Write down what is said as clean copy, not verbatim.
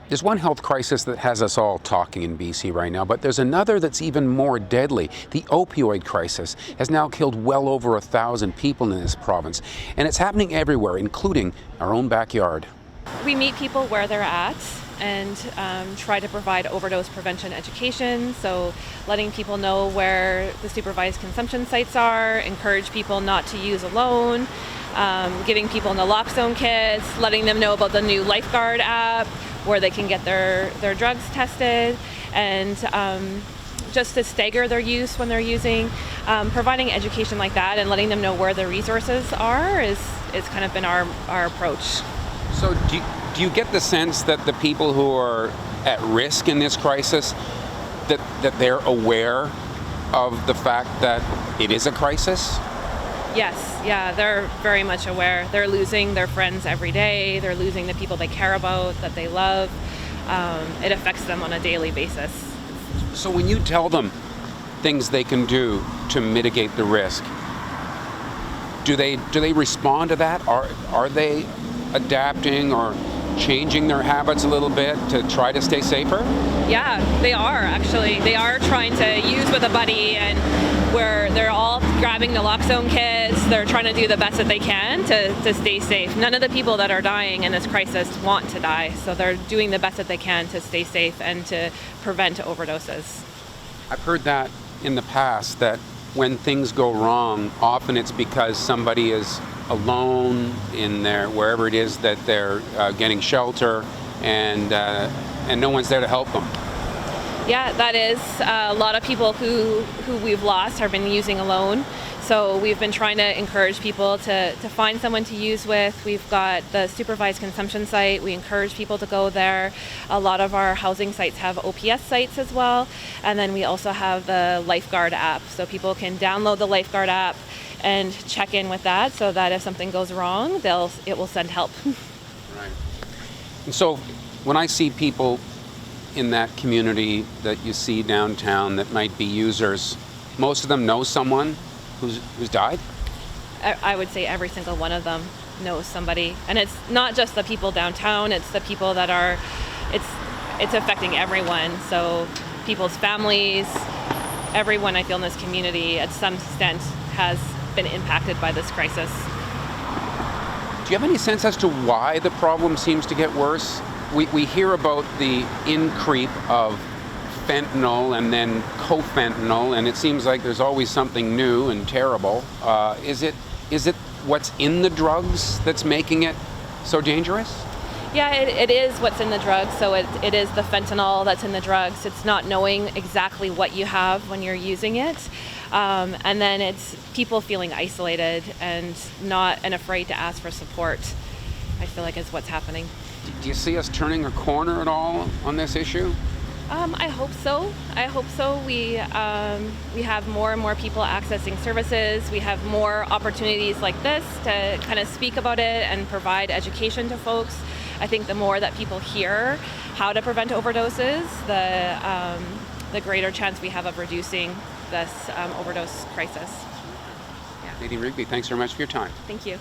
There's one health crisis that has us all talking in BC right now, but there's another that's even more deadly. The opioid crisis has now killed well over 1,000 people in this province, and it's happening everywhere, including our own backyard. We meet people where they're at and try to provide overdose prevention education, so letting people know where the supervised consumption sites are, encourage people not to use alone, giving people naloxone kits, letting them know about the new Lifeguard app, where they can get their drugs tested, and just to stagger their use when they're using. Providing education like that and letting them know where the resources are is kind of been our approach. So do you get the sense that the people who are at risk in this crisis, that they're aware of the fact that it is a crisis? Yes, yeah, they're very much aware. They're losing their friends every day. They're losing the people they care about, that they love. It affects them on a daily basis. So when you tell them things they can do to mitigate the risk, do they respond to that? Are they adapting or changing their habits a little bit to try to stay safer? Yeah, they are actually. They are trying to use with a buddy, and where they're all grabbing naloxone kits. They're trying to do the best that they can to stay safe. None of the people that are dying in this crisis want to die, so they're doing the best that they can to stay safe and to prevent overdoses. I've heard that in the past, that when things go wrong, often it's because somebody is alone in wherever it is that they're getting shelter, and no one's there to help them. Yeah, that is. A lot of people who we've lost have been using alone. So we've been trying to encourage people to find someone to use with. We've got the supervised consumption site. We encourage people to go there. A lot of our housing sites have OPS sites as well. And then we also have the Lifeguard app. So people can download the Lifeguard app and check in with that, so that if something goes wrong, it will send help. Right. And so when I see people in that community that you see downtown that might be users, most of them know someone who's died? I would say every single one of them knows somebody. And it's not just the people downtown, it's the people that are, it's affecting everyone. So people's families, everyone I feel in this community at some extent has been impacted by this crisis. Do you have any sense as to why the problem seems to get worse? We hear about the increase of fentanyl and then co-fentanyl, and it seems like there's always something new and terrible. Is it what's in the drugs that's making it so dangerous? Yeah, it is what's in the drugs. So it is the fentanyl that's in the drugs. It's not knowing exactly what you have when you're using it. And then it's people feeling isolated and afraid to ask for support, I feel like is what's happening. Do you see us turning a corner at all on this issue? I hope so. We have more and more people accessing services. We have more opportunities like this to kind of speak about it and provide education to folks. I think the more that people hear how to prevent overdoses, the greater chance we have of reducing this overdose crisis. Yeah. Nadine Rigby, thanks very much for your time. Thank you.